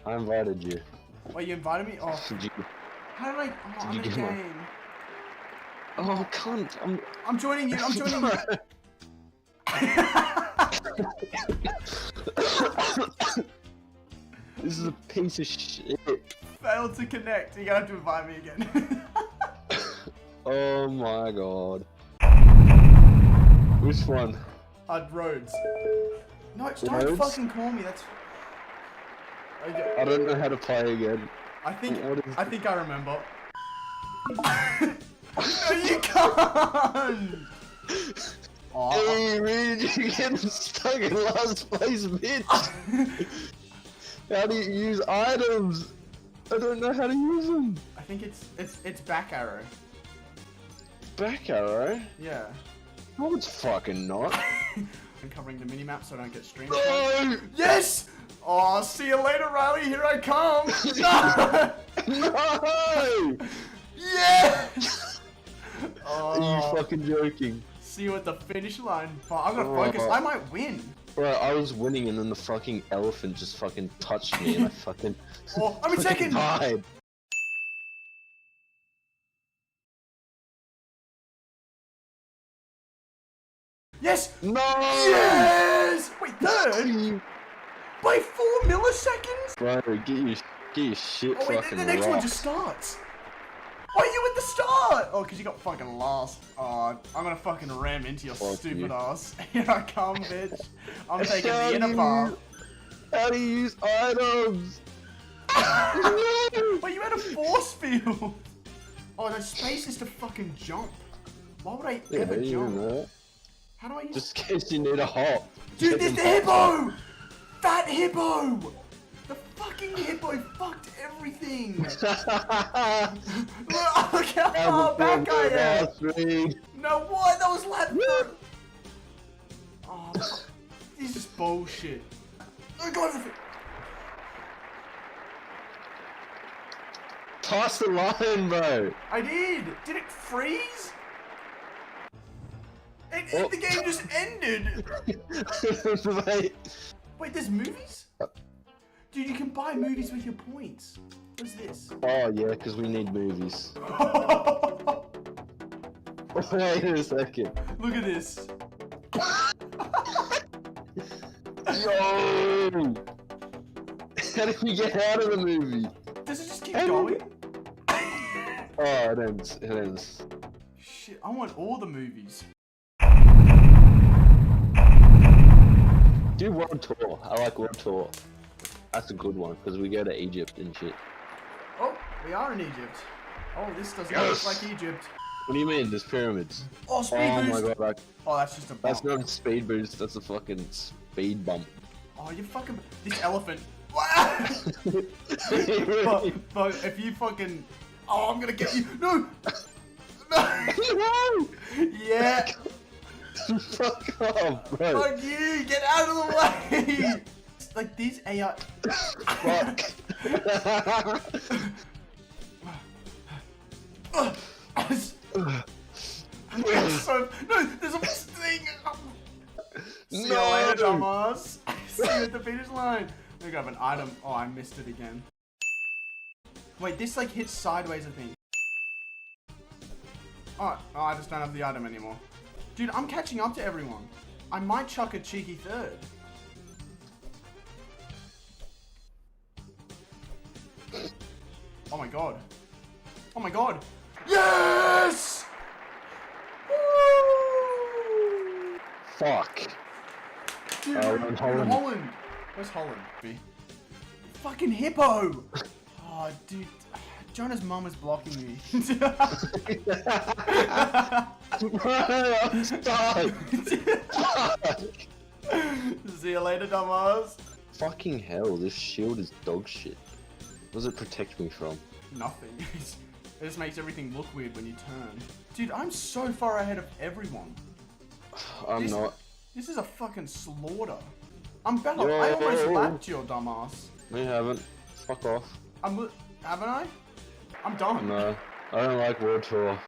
I invited you. Wait, you invited me? Oh. Did you? How did I? Oh, I'm in a game. Oh, cunt! I'm joining you. I'm joining you. This is a piece of shit. Failed to connect. You're gonna have to invite me again. Oh my god. Which one? Rhodes. No, don't Rhodes? fucking call me. That's. Okay. I don't know how to play again. I think I remember. No, you can't. Oh, hey, man, you're getting stuck in last place, bitch. How do you use items? I don't know how to use them. I think it's back arrow. Back arrow? Yeah. No, it's fucking not. I'm covering the minimap so I don't get streamed. No! Yes! Oh, see you later, Riley. Here I come. No! No! Yes! Oh. Are you fucking joking? See you at the finish line. But I'm gonna focus. I might win. Bro, I was winning and then the fucking elephant just fucking touched me and I fucking... Oh, I'm in second! Died. Yes! No! Yes! Wait, third? By 4 milliseconds? Bro, get your shit Oh wait, fucking the next one rocked. just starts. Why are you at the start? Oh, because you got fucking last. Oh, I'm gonna fucking ram into your stupid ass. Here I come, bitch. I'm taking the inner path. How do you use items? Wait, you had a force field. Oh, no, space is to fucking jump. Why would I ever jump? Know. How do I use... Just in case you need a hop. Dude, there's the hippo! That hippo! The fucking hippo fucked everything! Look how back I am! No, what? That was lap 3! Oh, this is bullshit. Oh god! Toss the line, bro! I did! Did it freeze? The game just ended! Wait, there's movies? Dude, you can buy movies with your points. What's this? Oh yeah, because we need movies. Wait a second. Look at this. Yo! How did we get out of the movie? Does it just keep going? Oh, it ends. It ends. Shit, I want all the movies. Do World Tour. I like World Tour. That's a good one, because we go to Egypt and shit. Oh, we are in Egypt. Oh, this doesn't look like Egypt. What do you mean? There's pyramids. Oh, speed boost. Oh my god. Oh, that's just a bump. That's not a speed boost, that's a fucking speed bump. Oh, you fucking... This elephant. but if you fucking... Oh, I'm gonna get you. No! No! No! Yeah! Fuck off, bro. Fuck you! Get out of the way! Like these AI... Fuck. So, no, there's a thing! See you later, dumbass. See you at the finish line. Let me grab an item. Oh, I missed it again. Wait, this like hits sideways, I think. Oh, I just don't have the item anymore. Dude, I'm catching up to everyone. I might chuck a cheeky third. Oh my god. Oh my god. Yes! Woo! Fuck. Dude, Holland. Holland. Where's Holland? Fucking hippo! Oh, dude. Jonah's mum is blocking me. I'm stuck. See you later, dumbass. Fucking hell, this shield is dog shit. What does it protect me from? Nothing. It just makes everything look weird when you turn. Dude, I'm so far ahead of everyone. I'm not. This is a fucking slaughter. I'm better. I almost lapped your dumbass. We haven't. Fuck off. Haven't I? I'm done. No, I don't like World Tour.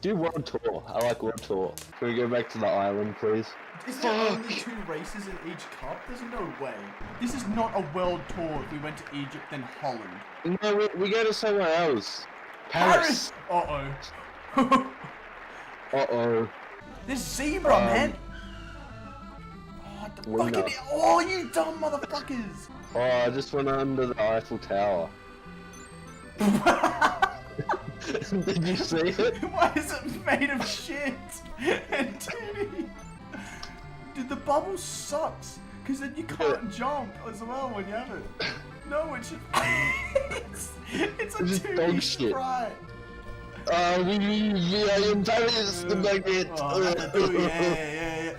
Do World Tour. I like World Tour. Can we go back to the island, please? Is there only 2 races in each cup? There's no way. This is not a world tour if we went to Egypt then Holland. No, we go to somewhere else. Paris. Uh-oh. Uh-oh. This zebra, man. Oh, oh, you dumb motherfuckers. Oh, I just went under the Eiffel Tower. Did you see it? Why is it made of shit and titty? Dude, the bubble sucks, because then you can't jump as well when you have it. No, it should... it's a 2D sprite. We are in Paris, the bucket. Yeah.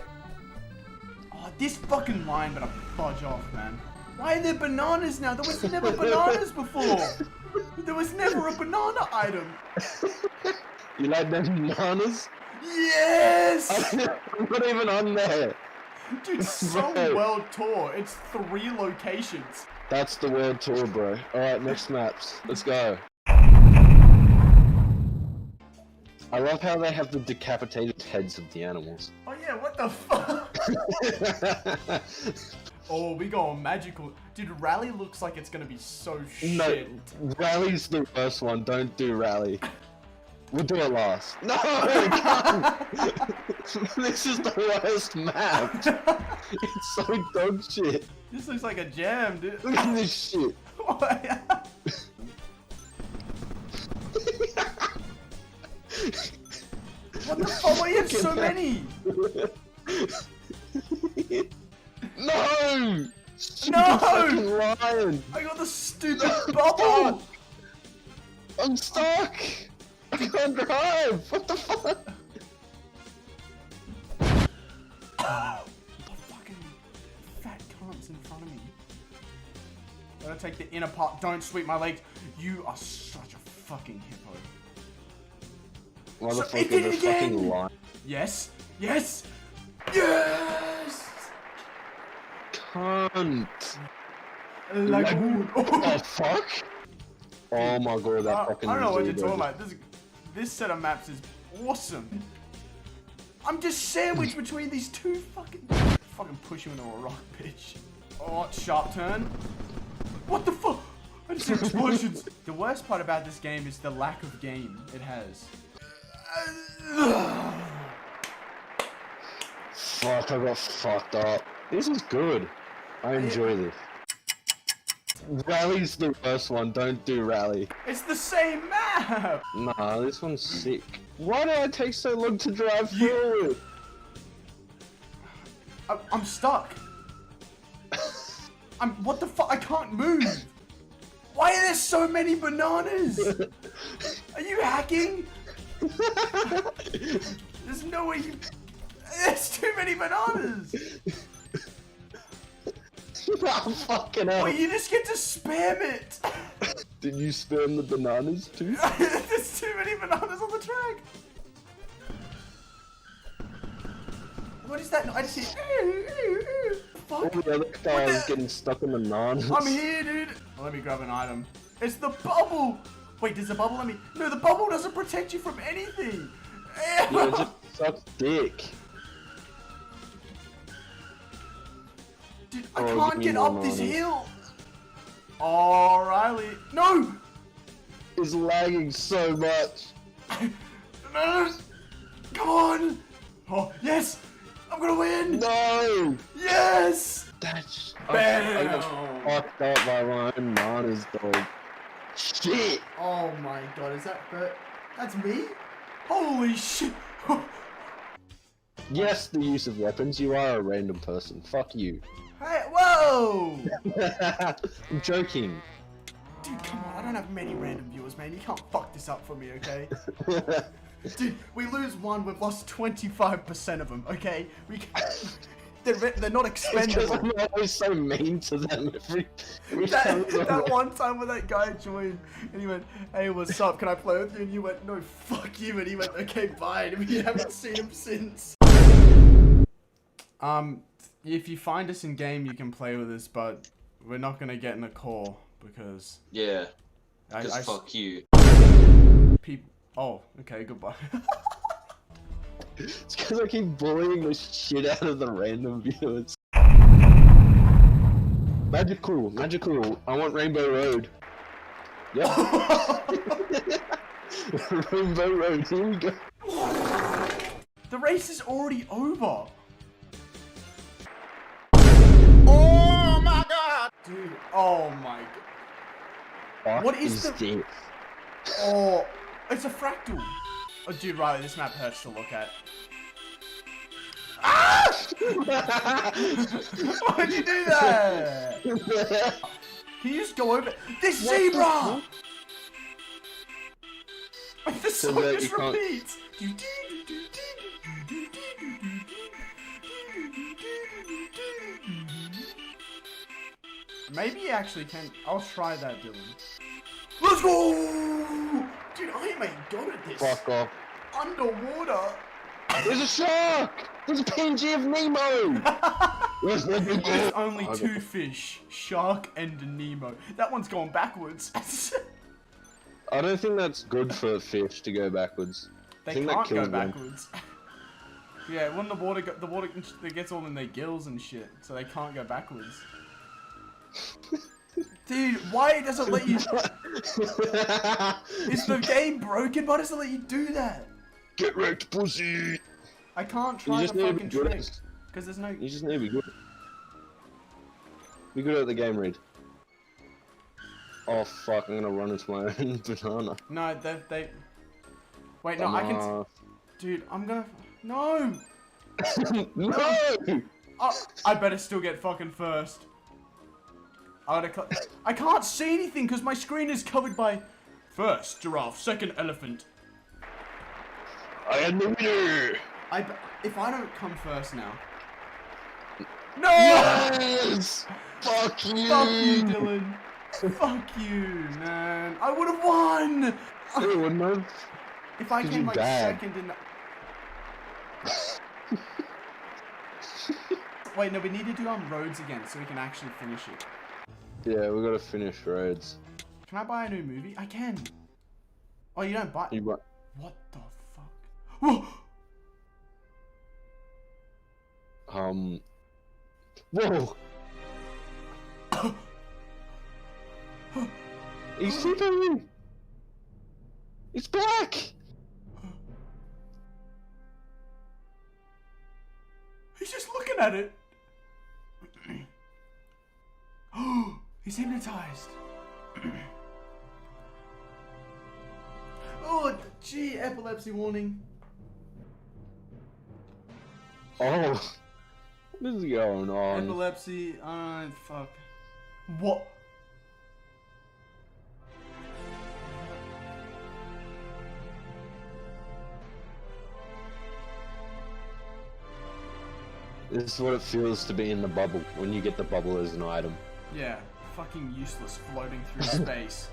Oh, this fucking line better fudge off, man. Why are there bananas now? There was never bananas before. There was never a banana item. You like them bananas? Yes! I'm not even on there. Dude, some world tour. It's 3 locations. That's the world tour, bro. Alright, next maps. Let's go. I love how they have the decapitated heads of the animals. Oh yeah, what the fuck? Oh, we go magical. Dude, Rally looks like it's gonna be so shit. No, Rally's the worst one. Don't do Rally. We'll do it last. No! This is the worst map. It's so dog shit. This looks like a jam, dude. Look at this shit. What the fuck? Why do you have so many? No! No! Fucking lion! I got the stupid bubble! I'm stuck! I can't drive! What the fuck? The fucking fat cunts in front of me. I'm gonna take the inner part. Don't sweep my legs. You are such a fucking hippo. Motherfucker, the fucking lion. Yes! Yes! Yes! Cunt! Lagoon. What the fuck? Oh my god, that fucking I don't know what you're zebra. talking about. This set of maps is awesome. I'm just sandwiched between these 2 fucking push you into a rock, bitch. Oh, sharp turn. What the fuck? I just hear explosions. The worst part about this game is the lack of game it has. Fuck, I got fucked up. This is good. I enjoy this. Rally's the worst one. Don't do Rally. It's the same map! Nah, this one's sick. Why did I take so long to drive forward? I'm stuck. What the fuck? I can't move. Why are there so many bananas? Are you hacking? There's no way you... There's too many bananas! Oh, fucking hell. Well, you just get to spam it! Did you spam the bananas too? There's too many bananas on the track! What is that? No, I just hear... Fuck. All the other cars getting stuck in bananas. I'm here, dude! Well, let me grab an item. It's the bubble! Wait, does the bubble let me... No, the bubble doesn't protect you from anything! Yeah, it just sucks dick. Dude, I can't get up this hill! Oh, Riley. No! It's lagging so much. No! Come on! Oh, yes! I'm gonna win! No! Yes! That's... Bam! I got fucked up by my own manners, dog. Shit! Oh my god, is that... That's me? Holy shit! Yes, the use of weapons. You are a random person. Fuck you. Hey, whoa! I'm joking. Dude, come on, I don't have many random viewers, man. You can't fuck this up for me, okay? Dude, we lose one, we've lost 25% of them, okay? We can't... They're not expendable. I'm always so mean to them every time. That one time when that guy joined and he went, hey, what's up? Can I play with you? And you went, no, fuck you. And he went, okay, bye. And we haven't seen him since. If you find us in game, you can play with us, but we're not gonna get in a call because... Yeah. Because fuck you. People... Oh, okay, goodbye. It's because I keep bullying the shit out of the random viewers. Magical, magical. I want Rainbow Road. Yep. Rainbow Road, here we go. The race is already over. Oh my god! Dude, oh my god. What is the... this? Oh, it's a fractal. Oh, dude, Riley, this map hurts to look at. Ah! Why'd you do that? Can you just go over... This zebra! The song just repeats. Maybe you actually can. I'll try that, Dylan. Let's go! Dude, I ain't good at this. Fuck off. Underwater. There's a shark! There's a PNG of Nemo! There's only two fish, shark and Nemo. That one's going backwards. I don't think that's good for fish to go backwards. They can't go backwards. Yeah, when the water gets all in their gills and shit, so they can't go backwards. Dude, why does it let you... Is the game broken? Why does it let you do that? Get wrecked, pussy! I can't try the fucking trick. Because there's no... You just need to be good. Be good at the game, Reed. Oh fuck, I'm gonna run into my own banana. No, they... Wait, no, I can... Dude, I'm gonna... No! No! Oh, I better still get fucking first. I can't see anything because my screen is covered by... First giraffe, second elephant. I am the winner! If I don't come first now... No! Yes! Fuck you! Fuck you, Dylan. Fuck you, man. I would have won! I wouldn't have. If I came like second in the... Wait, no, we need to do roads again so we can actually finish it. Yeah, we gotta finish roads. Can I buy a new movie? I can. Oh, you don't buy... You buy... What the fuck? Whoa! Whoa! He's flipping! It's back! He's just looking at it. He's hypnotized. Oh, gee, epilepsy warning. Oh. What is going on? Epilepsy, fuck. What? This is what it feels to be in the bubble, when you get the bubble as an item. Yeah, fucking useless floating through space.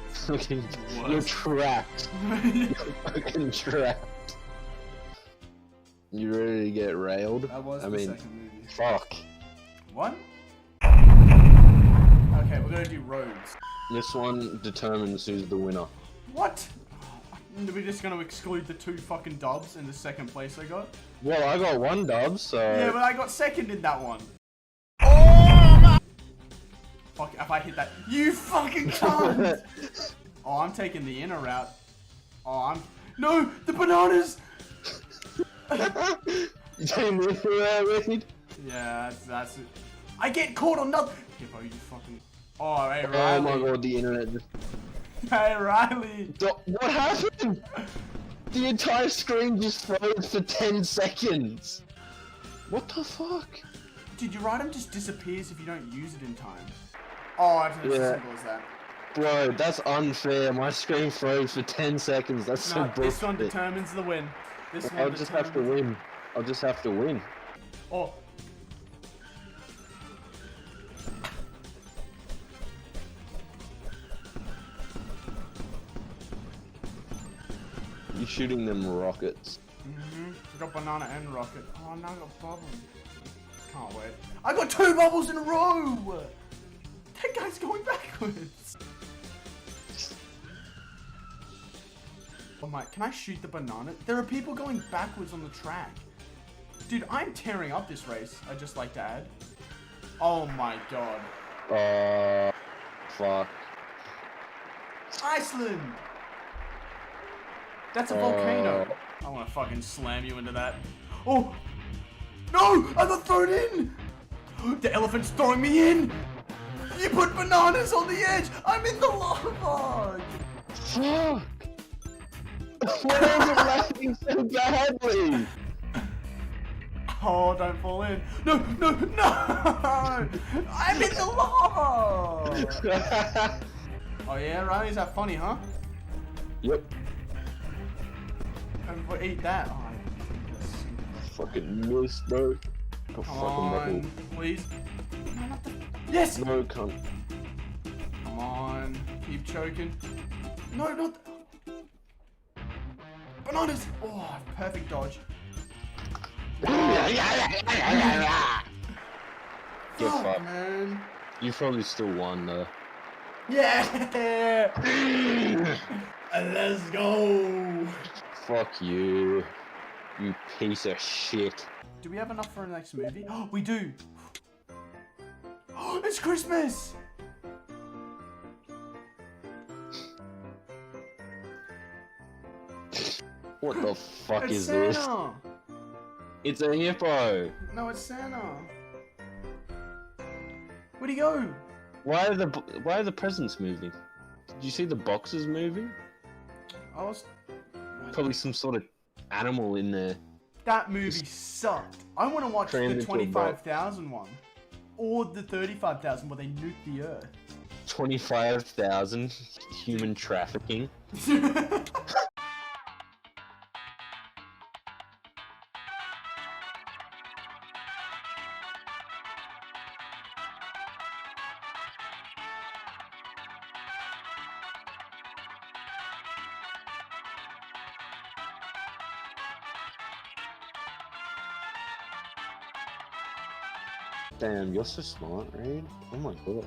Fucking, you're trapped. You're fucking trapped. You ready to get railed? That was the second movie. Fuck. What? Okay, we're gonna do roads. This one determines who's the winner. What? We're just gonna exclude the two fucking dubs in the second place I got? Well, I got one dub, so... Yeah, but I got second in that one. Oh my... Fuck, if I hit that... You fucking cunt! Oh, I'm taking the inner route. Oh, I'm... No! The bananas! You taking the inner route, Reed? Yeah, that's it. I get caught on nothing! Hippo, you fucking... Oh, hey, Riley. Oh my god, the internet just... Hey, Riley! What happened? The entire screen just froze for 10 seconds. What the fuck? Dude, your item just disappears if you don't use it in time. Oh, it's as simple as that. Bro, that's unfair. My screen froze for 10 seconds. That's so bullshit. This one determines the win. I'll just have to win. I'll just have to win. Oh. You're shooting them rockets. I got banana and rocket. Oh, now I got bubble. Can't wait. I got 2 bubbles in a row! That guy's going backwards. Oh my, can I shoot the banana? There are people going backwards on the track. Dude, I'm tearing up this race, I'd just like to add. Oh my god. Fuck. Iceland! That's a volcano. I want to fucking slam you into that. Oh! No! I got thrown in! The elephant's throwing me in! You put bananas on the edge! I'm in the lava! Fuck! Why is it landing so badly? Oh, don't fall in. No, no, no! I'm in the lava! Oh yeah, Riley, is that funny, huh? Yep. Don't eat that. Oh, Fucking missed, bro. Oh, come on, please. No, not the... Yes! No, cunt. Come on, keep choking. No, not the... Bananas! Oh, perfect dodge. Get Fuck, fucked. man. You probably still won, though. Yeah! Let's go! Fuck you. You piece of shit. Do we have enough for the next movie? Oh, we do! Oh, it's Christmas! What the fuck It's is Santa! this? It's a hippo. No, it's Santa. Where'd he go? Why are the presents moving? Did you see the boxes moving? I was... Probably some sort of animal in there. That movie sucked. I want to watch Turned the into a 25,000 one. Or the 35,000 where they nuke the Earth. 25,000 human trafficking. Damn, you're so smart, right? Oh my god.